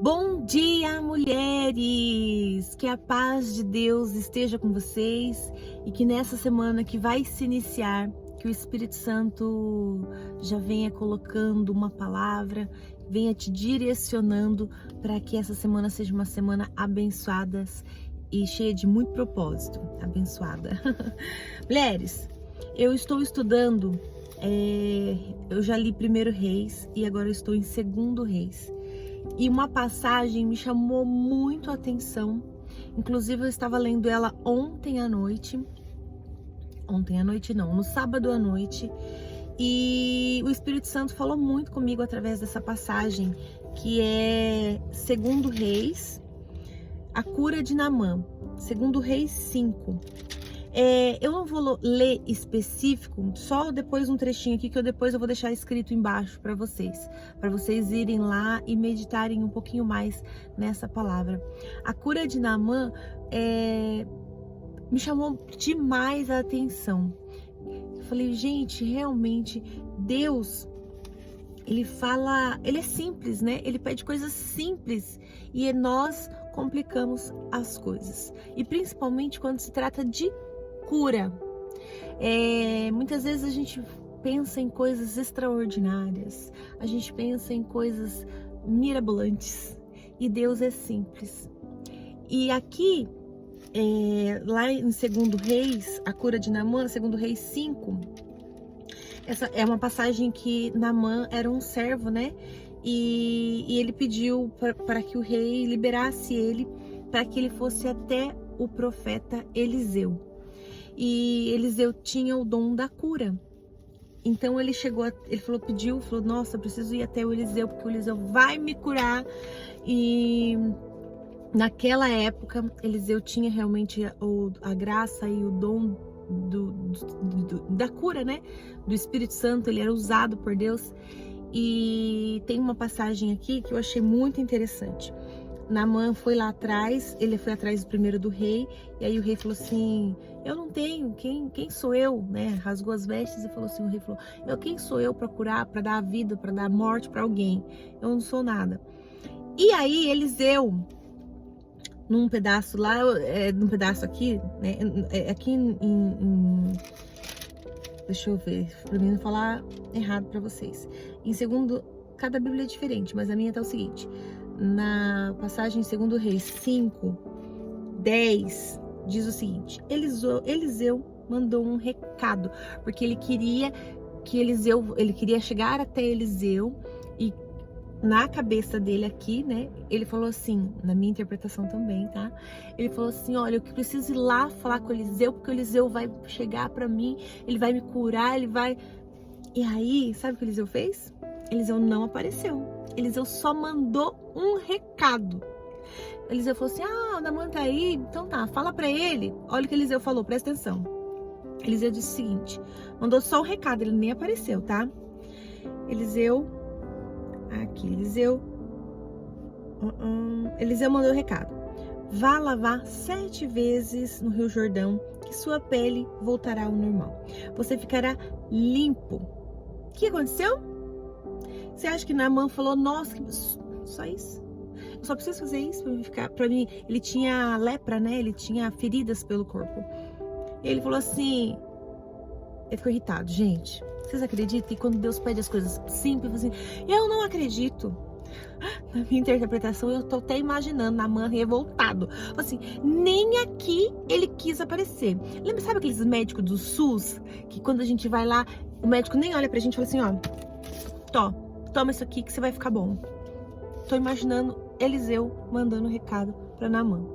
Bom dia, mulheres! Que a paz de Deus esteja com vocês e que nessa semana que vai se iniciar, que o Espírito Santo já venha colocando uma palavra, venha te direcionando para que essa semana seja uma semana abençoada e cheia de muito propósito. Abençoada. Mulheres, eu estou estudando, eu já li 1 Reis e agora eu estou em 2 Reis. E uma passagem me chamou muito a atenção, inclusive eu estava lendo ela ontem à noite não, no sábado à noite, e o Espírito Santo falou muito comigo através dessa passagem, que é 2 Reis, a cura de Naamã, 2 Reis 5. Eu não vou ler específico, só depois um trechinho aqui que depois eu vou deixar escrito embaixo para vocês irem lá e meditarem um pouquinho mais nessa palavra. A cura de Naamã me chamou demais a atenção. Eu falei, gente, realmente Deus, ele é simples, né? Ele pede coisas simples e nós complicamos as coisas. E principalmente quando se trata de cura. Muitas vezes a gente pensa em coisas extraordinárias, a gente pensa em coisas mirabolantes e Deus é simples. E aqui, lá em 2 Reis, a cura de Naamã, 2 Reis 5, essa é uma passagem que Naamã era um servo, né? E ele pediu para que o rei liberasse ele, para que ele fosse até o profeta Eliseu. E Eliseu tinha o dom da cura. Então ele pediu, nossa, eu preciso ir até o Eliseu, porque o Eliseu vai me curar. E naquela época, Eliseu tinha realmente a graça e o dom da cura, né? Do Espírito Santo, ele era usado por Deus. E tem uma passagem aqui que eu achei muito interessante. Naamã foi lá atrás, ele foi atrás primeiro do rei, e aí o rei falou assim, eu não tenho, quem sou eu, né? Rasgou as vestes e falou assim, o rei falou, quem sou eu para curar, para dar vida, para dar morte para alguém? Eu não sou nada. E aí Eliseu, num pedaço lá, num pedaço aqui, né? Aqui deixa eu ver, para mim não falar errado para vocês. Em segundo, cada Bíblia é diferente, mas a minha tá o seguinte. Na passagem em 2 Reis 5, 10, diz o seguinte, Eliseu mandou um recado, porque ele queria chegar até Eliseu, e na cabeça dele aqui, né, ele falou assim, na minha interpretação também, tá? Ele falou assim, olha, eu preciso ir lá falar com Eliseu, porque o Eliseu vai chegar pra mim, ele vai me curar, ele vai... E aí, sabe o que Eliseu fez? Eliseu não apareceu. Eliseu só mandou um recado. Eliseu falou assim, Naamã tá aí, então tá, fala pra ele. Olha o que Eliseu falou, presta atenção. Eliseu disse o seguinte, mandou só um recado, ele nem apareceu, tá? Eliseu mandou o recado. Vá lavar 7 vezes no Rio Jordão, que sua pele voltará ao normal. Você ficará limpo. O que aconteceu? Você acha que Naamã falou, nossa, só isso? Eu só preciso fazer isso pra mim. Ele tinha lepra, né? Ele tinha feridas pelo corpo. Ele falou assim, ele ficou irritado. Gente, vocês acreditam que quando Deus pede as coisas simples, assim, eu não acredito. Na minha interpretação, eu tô até imaginando Naamã revoltado. Assim, nem aqui ele quis aparecer. Lembra, sabe aqueles médicos do SUS? Que quando a gente vai lá, o médico nem olha pra gente e fala assim, toma isso aqui que você vai ficar bom. Tô imaginando Eliseu mandando um recado pra Naamã.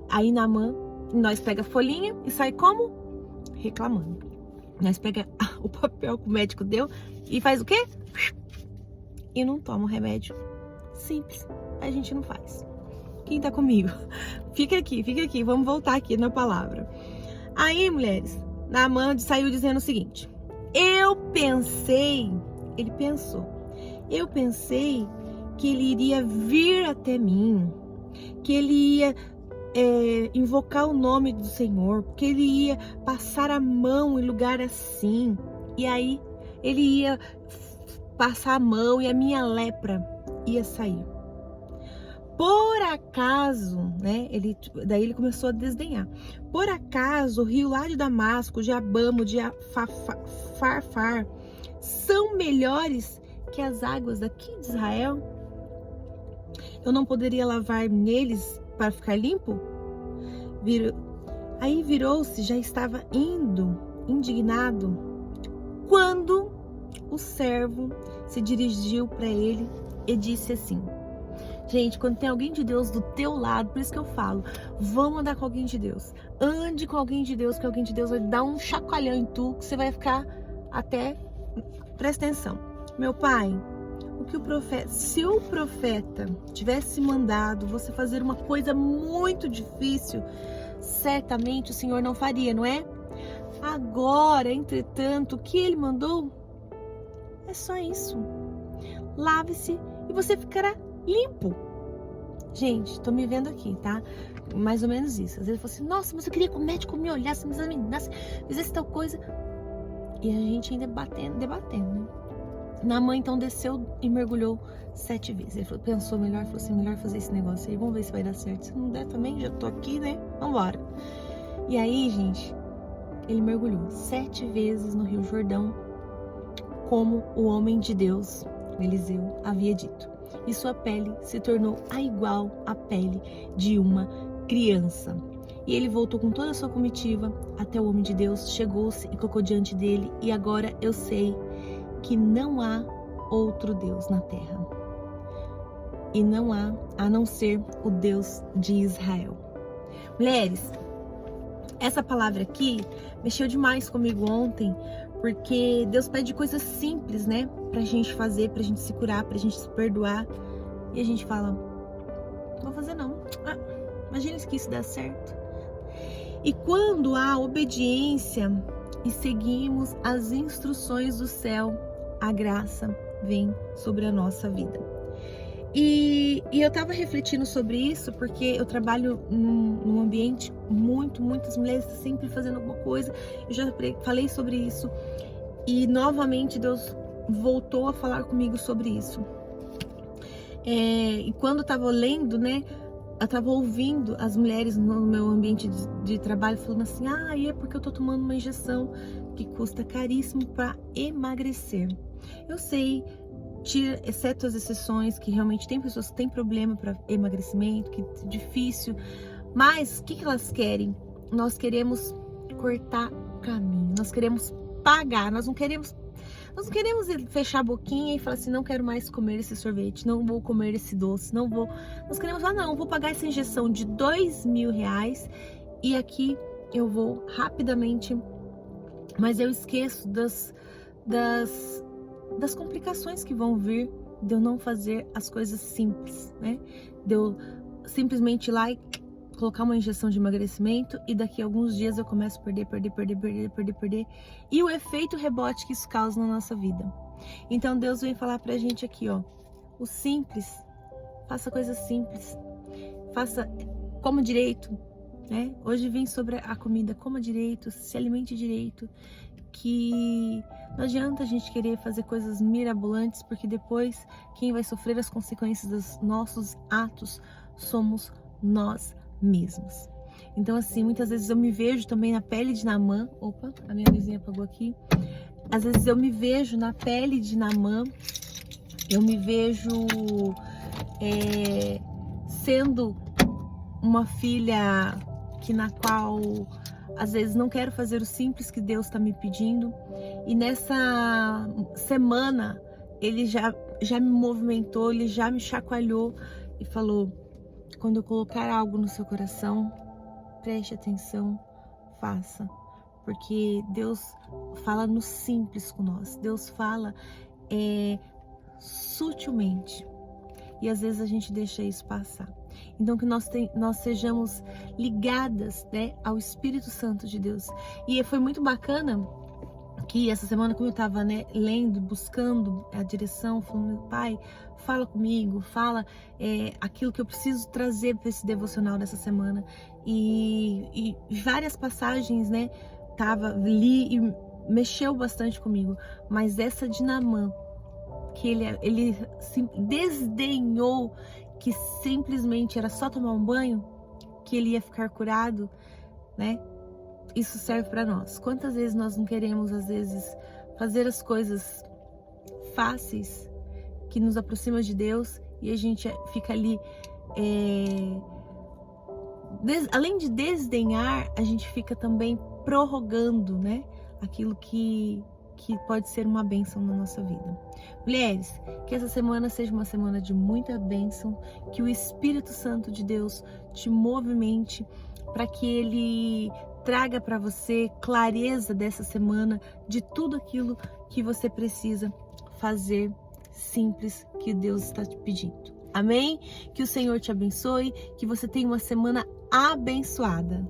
Aí Naamã, nós pega a folhinha e sai como? Reclamando. Nós pega o papel que o médico deu e faz o quê? E não toma o remédio. Simples. A gente não faz. Quem tá comigo? Fica aqui. Vamos voltar aqui na palavra. Aí, mulheres, Naamã saiu dizendo o seguinte. Ele pensou que ele iria vir até mim, que ele ia invocar o nome do Senhor, que ele ia passar a mão em lugar assim, e aí ele ia passar a mão e a minha lepra ia sair. Por acaso, né? Daí ele começou a desdenhar. Por acaso, o rio lá de Damasco, de Abamo, de Farfar, são melhores que as águas daqui de Israel? Eu não poderia lavar neles para ficar limpo? Aí virou-se, já estava indo, indignado, quando o servo se dirigiu para ele e disse assim: gente, quando tem alguém de Deus do teu lado, por isso que eu falo, vamos andar com alguém de Deus. Ande com alguém de Deus, que alguém de Deus vai dar um chacoalhão em tu, que você vai ficar até... Presta atenção. Meu pai, se o profeta tivesse mandado você fazer uma coisa muito difícil, certamente o Senhor não faria, não é? Agora, entretanto, o que ele mandou é só isso. Lave-se e você ficará limpo. Gente, tô me vendo aqui, tá? Mais ou menos isso. Às vezes eu falo assim, nossa, mas eu queria que o médico me olhasse, me examinasse, fizesse tal coisa. E a gente ainda debatendo, né? Naamã então desceu e mergulhou 7 vezes. Ele pensou melhor, falou assim, melhor fazer esse negócio aí, vamos ver se vai dar certo. Se não der também, já tô aqui, né? Vambora. E aí, gente, ele mergulhou 7 vezes no Rio Jordão, como o homem de Deus, Eliseu, havia dito. E sua pele se tornou igual à pele de uma criança. E ele voltou com toda a sua comitiva até o homem de Deus, chegou-se e colocou diante dele, e agora eu sei que não há outro Deus na terra, e não há a não ser o Deus de Israel. Mulheres, essa palavra aqui mexeu demais comigo ontem, porque Deus pede coisas simples, né, pra gente fazer, pra gente se curar, pra gente se perdoar, e a gente fala, não vou fazer não, imagina que isso dá certo. E quando há obediência e seguimos as instruções do céu, a graça vem sobre a nossa vida. E eu tava refletindo sobre isso, porque eu trabalho num ambiente muitas mulheres sempre fazendo alguma coisa. Eu já falei sobre isso e novamente Deus voltou a falar comigo sobre isso. E quando eu tava lendo, né, eu tava ouvindo as mulheres no meu ambiente de trabalho falando assim, é porque eu tô tomando uma injeção que custa caríssimo para emagrecer. Eu sei, exceto as exceções, que realmente tem pessoas que têm problema para emagrecimento, que é difícil, mas o que elas querem? Nós queremos cortar caminho, nós queremos pagar, nós não queremos fechar a boquinha e falar assim, não quero mais comer esse sorvete, não vou comer esse doce, não vou. Nós queremos falar, não, vou pagar essa injeção de R$2.000 e aqui eu vou rapidamente, mas eu esqueço das complicações que vão vir de eu não fazer as coisas simples, né? De eu simplesmente ir lá e colocar uma injeção de emagrecimento e daqui a alguns dias eu começo a perder. E o efeito rebote que isso causa na nossa vida. Então Deus vem falar pra gente aqui, ó, o simples, faça coisas simples, coma direito, né? Hoje vem sobre a comida, coma direito, se alimente direito, que não adianta a gente querer fazer coisas mirabolantes, porque depois quem vai sofrer as consequências dos nossos atos somos nós mesmos. Então assim, muitas vezes eu me vejo também na pele de Naamã. Opa, a minha luzinha apagou aqui. Às vezes eu me vejo na pele de Naamã, eu me vejo sendo uma filha na qual às vezes não quero fazer o simples que Deus está me pedindo. E nessa semana ele já me movimentou, ele já me chacoalhou e falou: quando eu colocar algo no seu coração, preste atenção, faça. Porque Deus fala no simples com nós. Deus fala sutilmente. E às vezes a gente deixa isso passar. Então que nós sejamos ligadas, né, ao Espírito Santo de Deus. E foi muito bacana que essa semana, como eu estava, né, lendo, buscando a direção, falando, Pai, fala comigo, fala aquilo que eu preciso trazer para esse devocional dessa semana. E várias passagens, né, li e mexeu bastante comigo. Mas essa de Naamã, que ele desdenhou que simplesmente era só tomar um banho, que ele ia ficar curado, né? Isso serve para nós. Quantas vezes nós não queremos, às vezes, fazer as coisas fáceis que nos aproximam de Deus e a gente fica ali, além de desdenhar, a gente fica também prorrogando, né? Aquilo que pode ser uma bênção na nossa vida. Mulheres, que essa semana seja uma semana de muita bênção, que o Espírito Santo de Deus te movimente para que Ele traga para você clareza dessa semana de tudo aquilo que você precisa fazer simples que Deus está te pedindo. Amém? Que o Senhor te abençoe, que você tenha uma semana abençoada.